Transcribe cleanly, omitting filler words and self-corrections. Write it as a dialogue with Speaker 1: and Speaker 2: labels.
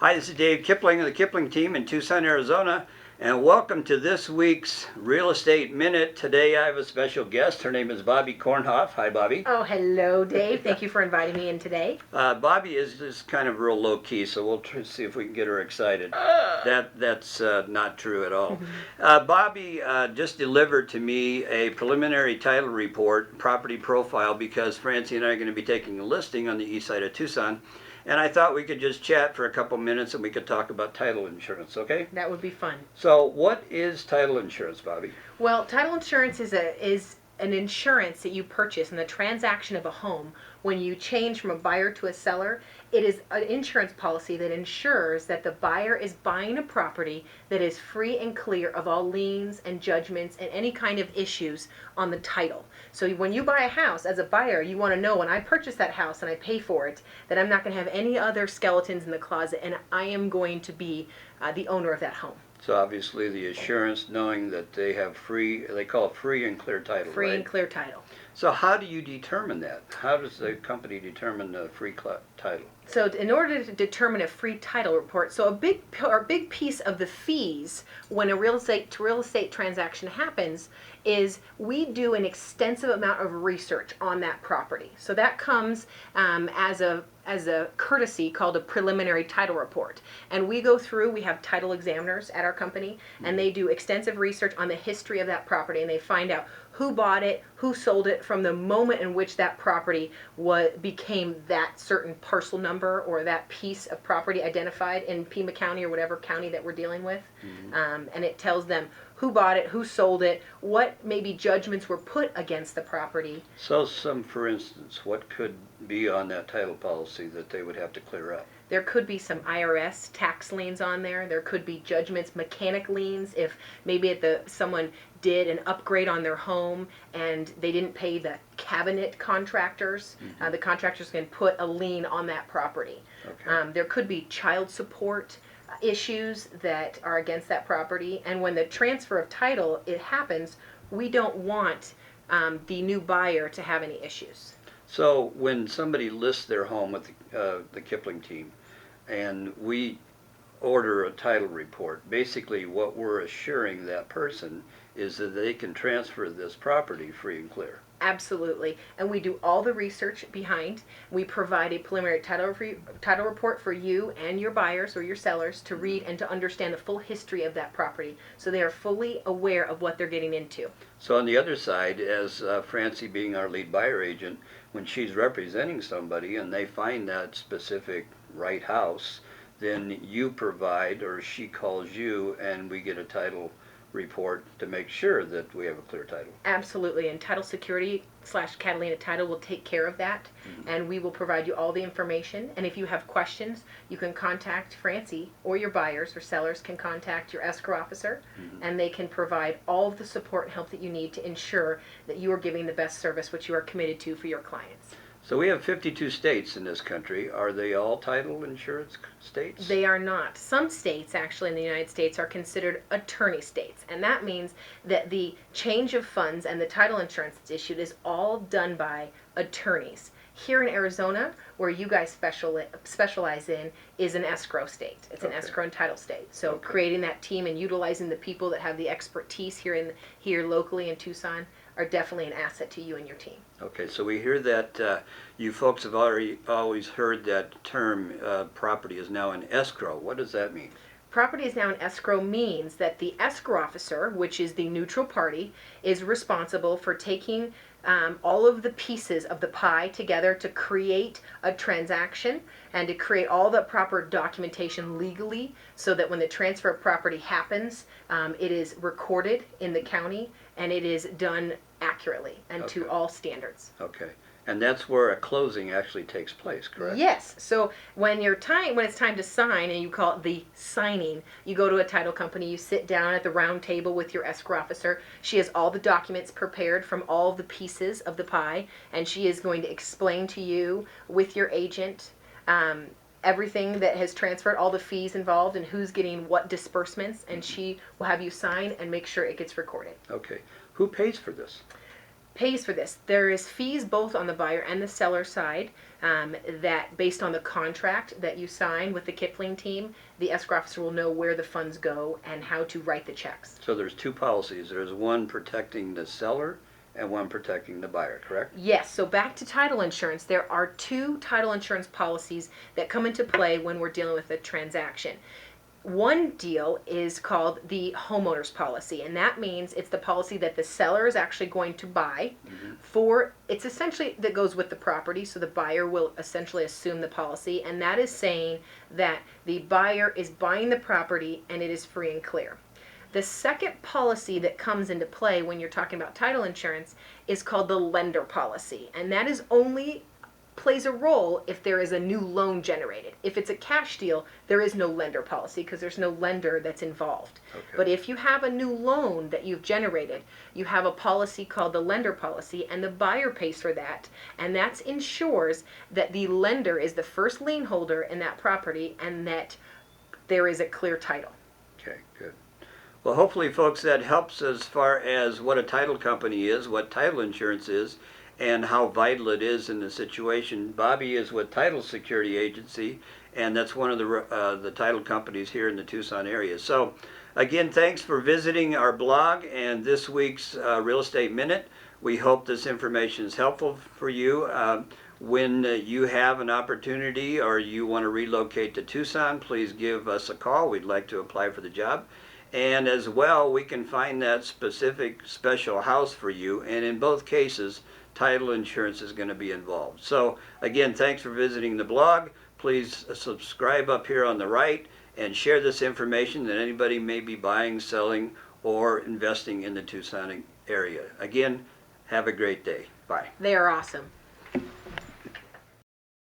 Speaker 1: Hi, this is Dave Kipling of the Kipling team in Tucson, Arizona, and welcome to this week's Real Estate Minute. Today I have a special guest. Her name is Bobbee Kornhoff. Hi, Bobbee.
Speaker 2: Oh, hello, Dave. Thank you for inviting me in today.
Speaker 1: Bobbee is kind of real low-key, so we'll try to see if we can get her excited. That's not true at all. Bobbee just delivered to me a preliminary title report, property profile, because Francie and I are going to be taking a listing on the east side of Tucson. And I thought we could just chat for a couple minutes and we could talk about title insurance, okay?
Speaker 2: That would be fun.
Speaker 1: So what is title insurance, Bobbee?
Speaker 2: Well, title insurance is an insurance that you purchase in the transaction of a home. When you change from a buyer to a seller, it is an insurance policy that ensures that the buyer is buying a property that is free and clear of all liens and judgments and any kind of issues on the title. So when you buy a house as a buyer, you want to know when I purchase that house and I pay for it, that I'm not going to have any other skeletons in the closet and I am going to be the owner of that home.
Speaker 1: So obviously the assurance, knowing that they have they call it free and clear title,
Speaker 2: Free
Speaker 1: right?
Speaker 2: and clear title.
Speaker 1: So how do you determine that? How does the company determine the free title?
Speaker 2: So in order to determine a free title report, so a big piece of the fees when a real estate transaction happens is we do an extensive amount of research on that property. So that comes as a courtesy called a preliminary title report. And we go through, we have title examiners at our company, and they do extensive research on the history of that property, and they find out who bought it, who sold it from the moment in which that property became that certain parcel number or that piece of property identified in Pima County or whatever county that we're dealing with. And it tells them who bought it, who sold it, what maybe judgments were put against the property.
Speaker 1: So for instance, what could be on that title policy that they would have to clear up?
Speaker 2: There could be some IRS tax liens on there. There could be judgments, mechanic liens, if maybe someone did an upgrade on their home and they didn't pay the cabinet contractors. The contractors can put a lien on that property.
Speaker 1: Okay.
Speaker 2: There could be child support issues that are against that property. And when the transfer of title happens, we don't want the new buyer to have any issues.
Speaker 1: So when somebody lists their home with the Kipling team and we order a title report, basically what we're assuring that person is that they can transfer this property free and clear.
Speaker 2: Absolutely. And we do all the research behind. We provide a preliminary title report for you and your buyers or your sellers to read and to understand the full history of that property so they are fully aware of what they're getting into.
Speaker 1: So on the other side, as Francie being our lead buyer agent, when she's representing somebody and they find that specific right house, then you provide, or she calls you, and we get a title report to make sure that we have a clear title.
Speaker 2: Absolutely, and Title Security / Catalina Title will take care of that, and we will provide you all the information. And if you have questions, you can contact Francie, or your buyers or sellers can contact your escrow officer, and they can provide all of the support and help that you need to ensure that you are giving the best service which you are committed to for your clients.
Speaker 1: So we have 52 states in this country. Are they all title insurance states?
Speaker 2: They are not. Some states, actually, in the United States are considered attorney states, and that means that the change of funds and the title insurance that's issued is all done by attorneys. Here in Arizona, where you guys specialize in, is an escrow state. It's an escrow and title state. So creating that team and utilizing the people that have the expertise here locally in Tucson are definitely an asset to you and your team.
Speaker 1: Okay, so we hear that you folks have always heard that term, property is now in escrow. What does that mean?
Speaker 2: Property is now in escrow means that the escrow officer, which is the neutral party, is responsible for taking all of the pieces of the pie together to create a transaction and to create all the proper documentation legally so that when the transfer of property happens, it is recorded in the county and it is done accurately and to all standards.
Speaker 1: Okay. And that's where a closing actually takes place, correct?
Speaker 2: Yes. So when it's time to sign, and you call it the signing, you go to a title company, you sit down at the round table with your escrow officer. She has all the documents prepared from all of the pieces of the pie, and she is going to explain to you with your agent everything that has transferred, all the fees involved, and who's getting what disbursements, and she will have you sign and make sure it gets recorded.
Speaker 1: Okay. Who pays for this?
Speaker 2: pays for this. There is fees both on the buyer and the seller side, that based on the contract that you sign with the Kipling team, the escrow officer will know where the funds go and how to write the checks.
Speaker 1: So there's two policies. There's one protecting the seller and one protecting the buyer, correct?
Speaker 2: Yes, so back to title insurance, there are two title insurance policies that come into play when we're dealing with a transaction. One deal is called the homeowner's policy, and that means it's the policy that the seller is actually going to buy for, it's essentially that goes with the property, so the buyer will essentially assume the policy, and that is saying that the buyer is buying the property and it is free and clear. The second policy that comes into play when you're talking about title insurance is called the lender policy, and that is only plays a role if there is a new loan generated. If it's a cash deal, there is no lender policy because there's no lender that's involved.
Speaker 1: Okay.
Speaker 2: But if you have a new loan that you've generated, you have a policy called the lender policy, and the buyer pays for that, and that ensures that the lender is the first lien holder in that property and that there is a clear title.
Speaker 1: Okay, good. Well, hopefully, folks, that helps as far as what a title company is, what title insurance is, and how vital it is in the situation. Bobbee is with Title Security Agency, and that's one of the title companies here in the Tucson area. So, again, thanks for visiting our blog and this week's Real Estate Minute. We hope this information is helpful for you. When you have an opportunity or you want to relocate to Tucson, please give us a call. We'd like to apply for the job. And as well, we can find that specific special house for you. And in both cases, title insurance is going to be involved. So again, thanks for visiting the blog. Please subscribe up here on the right and share this information that anybody may be buying, selling, or investing in the Tucson area. Again, have a great day. Bye.
Speaker 2: They are awesome.